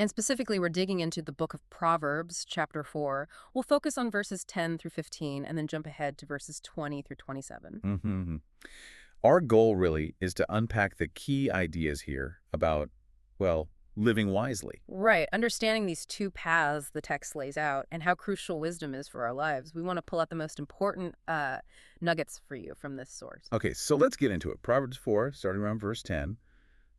And specifically, we're digging into the book of Proverbs, chapter 4. We'll focus on verses 10 through 15 and then jump ahead to verses 20 through 27. Mm-hmm. Our goal really is to unpack the key ideas here about, well, living wisely. Right, understanding these two paths the text lays out and how crucial wisdom is for our lives. We want to pull out the most important nuggets for you from this source. Okay, so let's get into it. Proverbs 4, starting around verse 10,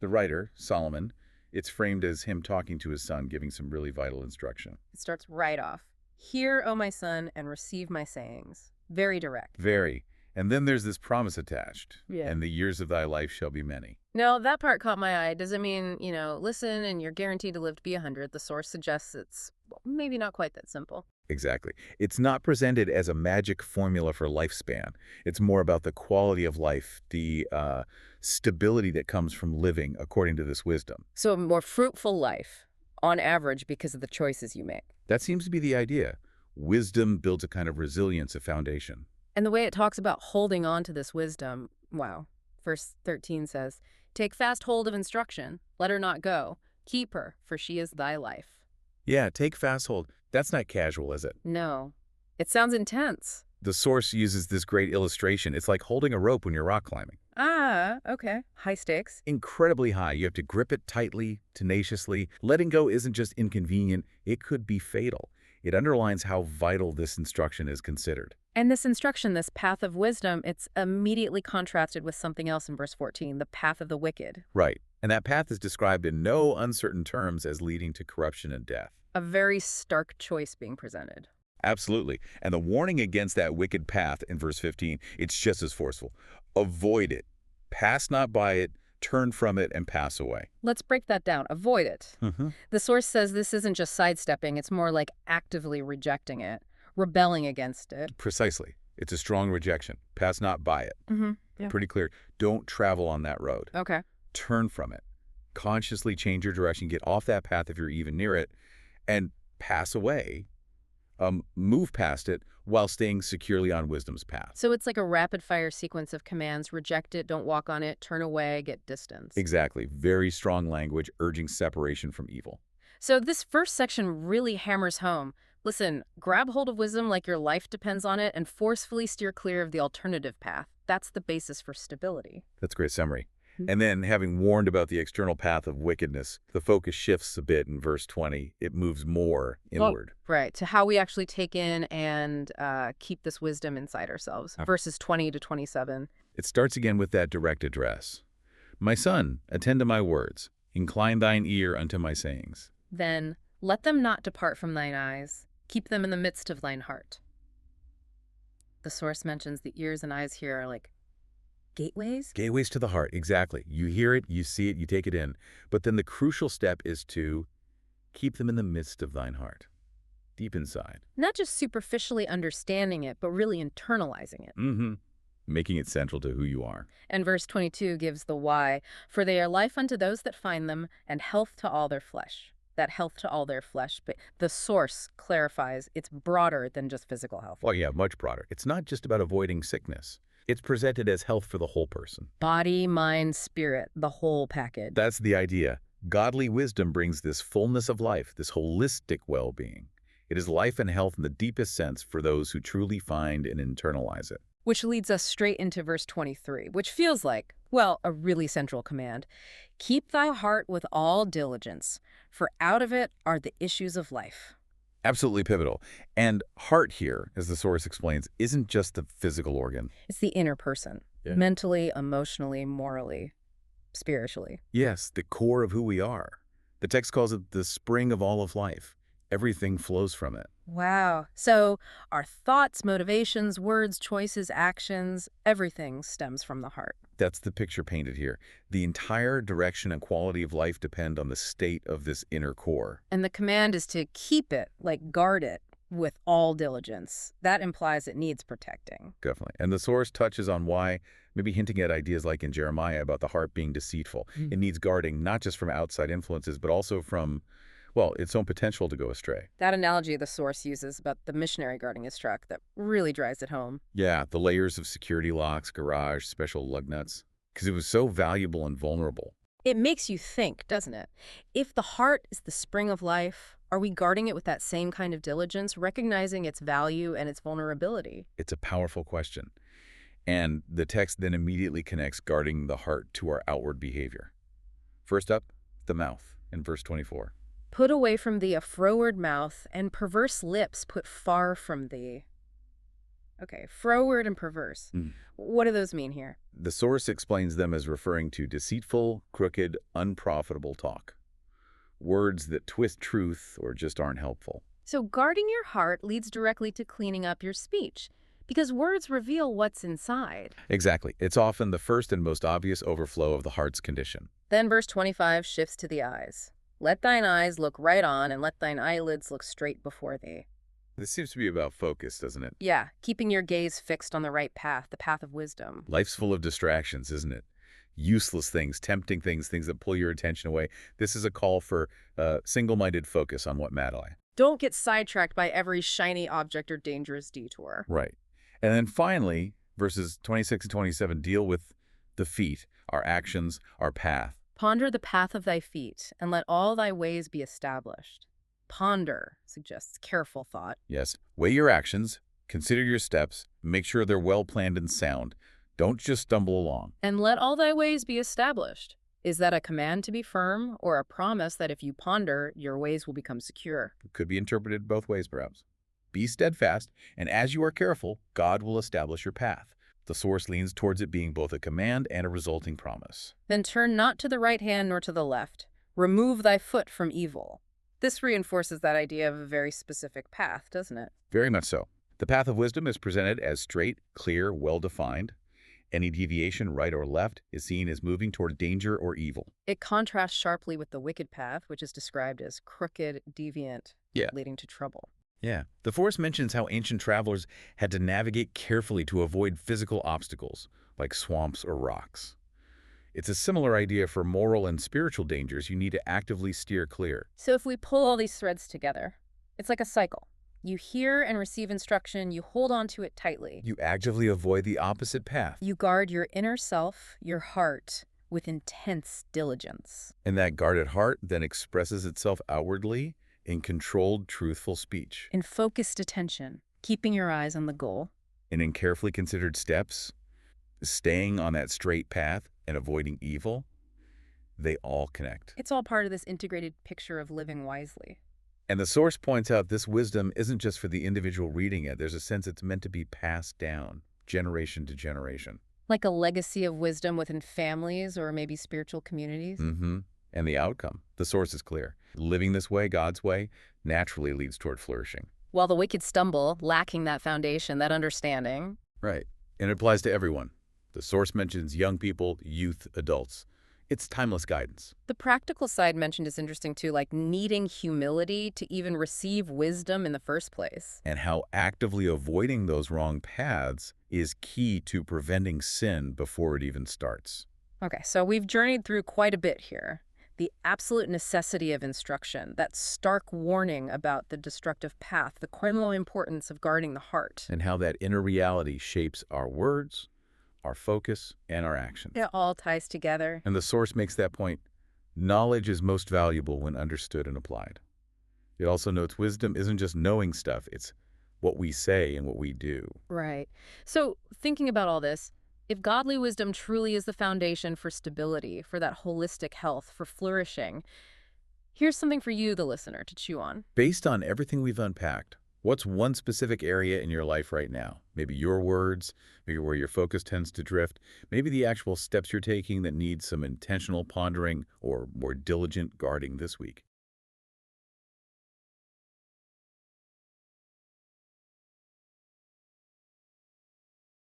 the writer, Solomon, it's framed as him talking to his son, giving some really vital instruction. It starts right off. Hear, O my son, and receive my sayings. Very direct. Very. And then there's this promise attached. Yeah. And the years of thy life shall be many. No, that part caught my eye. Does it mean, listen and you're guaranteed to live to be 100? The source suggests it's maybe not quite that simple. Exactly. It's not presented as a magic formula for lifespan. It's more about the quality of life, the stability that comes from living according to this wisdom. So a more fruitful life, on average, because of the choices you make. That seems to be the idea. Wisdom builds a kind of resilience, a foundation. And the way it talks about holding on to this wisdom, wow. Verse 13 says, take fast hold of instruction, let her not go. Keep her, for she is thy life. Yeah, take fast hold. That's not casual, is it? No. It sounds intense. The source uses this great illustration. It's like holding a rope when you're rock climbing. Ah, okay. High stakes. Incredibly high. You have to grip it tightly, tenaciously. Letting go isn't just inconvenient, it could be fatal. It underlines how vital this instruction is considered. And this instruction, this path of wisdom, it's immediately contrasted with something else in verse 14, the path of the wicked. Right. And that path is described in no uncertain terms as leading to corruption and death. A very stark choice being presented. Absolutely. And the warning against that wicked path in verse 15, it's just as forceful. Avoid it. Pass not by it. Turn from it and pass away. Let's break that down. Avoid it. Mm-hmm. The source says this isn't just sidestepping, it's more like actively rejecting it, rebelling against it. Precisely. It's a strong rejection. Pass not by it. Mm-hmm. Yeah. Pretty clear. Don't travel on that road. Okay. Turn from it. Consciously change your direction. Get off that path if you're even near it. And pass away. Move past it while staying securely on wisdom's path. So it's like a rapid-fire sequence of commands. Reject it, don't walk on it, turn away, get distance. Exactly. Very strong language urging separation from evil. So this first section really hammers home. Listen, grab hold of wisdom like your life depends on it and forcefully steer clear of the alternative path. That's the basis for stability. That's a great summary. And then, having warned about the external path of wickedness, the focus shifts a bit in verse 20. It moves more inward. Right, to how we actually take in and keep this wisdom inside ourselves. Verses 20 to 27. It starts again with that direct address. My son, attend to my words. Incline thine ear unto my sayings. Then, let them not depart from thine eyes. Keep them in the midst of thine heart. The source mentions the ears and eyes here are like gateways? Gateways to the heart, exactly. You hear it, you see it, you take it in. But then the crucial step is to keep them in the midst of thine heart, deep inside. Not just superficially understanding it, but really internalizing it. Mm-hmm. Making it central to who you are. And verse 22 gives the why. For they are life unto those that find them, and health to all their flesh. That health to all their flesh. But the source clarifies it's broader than just physical health. Well, yeah, much broader. It's not just about avoiding sickness. It's presented as health for the whole person. Body, mind, spirit, the whole package. That's the idea. Godly wisdom brings this fullness of life, this holistic well-being. It is life and health in the deepest sense for those who truly find and internalize it. Which leads us straight into verse 23, which feels like, well, a really central command. Keep thy heart with all diligence, for out of it are the issues of life. Absolutely pivotal. And heart here, as the source explains, isn't just the physical organ. It's the inner person, mentally, emotionally, morally, spiritually. Yes, the core of who we are. The text calls it the spring of all of life. Everything flows from it. Wow. So our thoughts, motivations, words, choices, actions, everything stems from the heart. That's the picture painted here. The entire direction and quality of life depend on the state of this inner core. And the command is to keep it, like guard it, with all diligence. That implies it needs protecting. Definitely. And the source touches on why, maybe hinting at ideas like in Jeremiah about the heart being deceitful. It needs guarding, not just from outside influences, but also from, well, its own potential to go astray. That analogy the source uses about the missionary guarding his truck, that really drives it home. Yeah, the layers of security locks, garage, special lug nuts. Because it was so valuable and vulnerable. It makes you think, doesn't it? If the heart is the spring of life, are we guarding it with that same kind of diligence, recognizing its value and its vulnerability? It's a powerful question. And the text then immediately connects guarding the heart to our outward behavior. First up, the mouth in verse 24. Put away from thee a froward mouth, and perverse lips put far from thee. Okay, froward and perverse. Mm. What do those mean here? The source explains them as referring to deceitful, crooked, unprofitable talk. Words that twist truth or just aren't helpful. So guarding your heart leads directly to cleaning up your speech, because words reveal what's inside. Exactly. It's often the first and most obvious overflow of the heart's condition. Then verse 25 shifts to the eyes. Let thine eyes look right on, and let thine eyelids look straight before thee. This seems to be about focus, doesn't it? Yeah, keeping your gaze fixed on the right path, the path of wisdom. Life's full of distractions, isn't it? Useless things, tempting things, things that pull your attention away. This is a call for single-minded focus on what matters. Don't get sidetracked by every shiny object or dangerous detour. Right. And then finally, verses 26 and 27 deal with the feet, our actions, our path. Ponder the path of thy feet, and let all thy ways be established. Ponder suggests careful thought. Yes. Weigh your actions, consider your steps, make sure they're well planned and sound. Don't just stumble along. And let all thy ways be established. Is that a command to be firm, or a promise that if you ponder, your ways will become secure? It could be interpreted both ways, perhaps. Be steadfast, and as you are careful, God will establish your path. The source leans towards it being both a command and a resulting promise. Then turn not to the right hand nor to the left. Remove thy foot from evil. This reinforces that idea of a very specific path, doesn't it? Very much so. The path of wisdom is presented as straight, clear, well-defined. Any deviation, right or left, is seen as moving toward danger or evil. It contrasts sharply with the wicked path, which is described as crooked, deviant, leading to trouble. Yeah. The force mentions how ancient travelers had to navigate carefully to avoid physical obstacles, like swamps or rocks. It's a similar idea for moral and spiritual dangers you need to actively steer clear. So if we pull all these threads together, it's like a cycle. You hear and receive instruction, you hold on to it tightly. You actively avoid the opposite path. You guard your inner self, your heart, with intense diligence. And that guarded heart then expresses itself outwardly in controlled, truthful speech. In focused attention, keeping your eyes on the goal. And in carefully considered steps, staying on that straight path and avoiding evil, they all connect. It's all part of this integrated picture of living wisely. And the source points out this wisdom isn't just for the individual reading it. There's a sense it's meant to be passed down, generation to generation. Like a legacy of wisdom within families or maybe spiritual communities? Mm-hmm. And the outcome, the source is clear. Living this way, God's way, naturally leads toward flourishing. While the wicked stumble, lacking that foundation, that understanding. Right. And it applies to everyone. The source mentions young people, youth, adults. It's timeless guidance. The practical side mentioned is interesting too, like needing humility to even receive wisdom in the first place. And how actively avoiding those wrong paths is key to preventing sin before it even starts. Okay, so we've journeyed through quite a bit here. The absolute necessity of instruction, that stark warning about the destructive path, the criminal importance of guarding the heart. And how that inner reality shapes our words, our focus, and our actions. It all ties together. And the source makes that point. Knowledge is most valuable when understood and applied. It also notes wisdom isn't just knowing stuff, it's what we say and what we do. Right. So thinking about all this, if godly wisdom truly is the foundation for stability, for that holistic health, for flourishing, here's something for you, the listener, to chew on. Based on everything we've unpacked, what's one specific area in your life right now? Maybe your words, maybe where your focus tends to drift, maybe the actual steps you're taking that need some intentional pondering or more diligent guarding this week.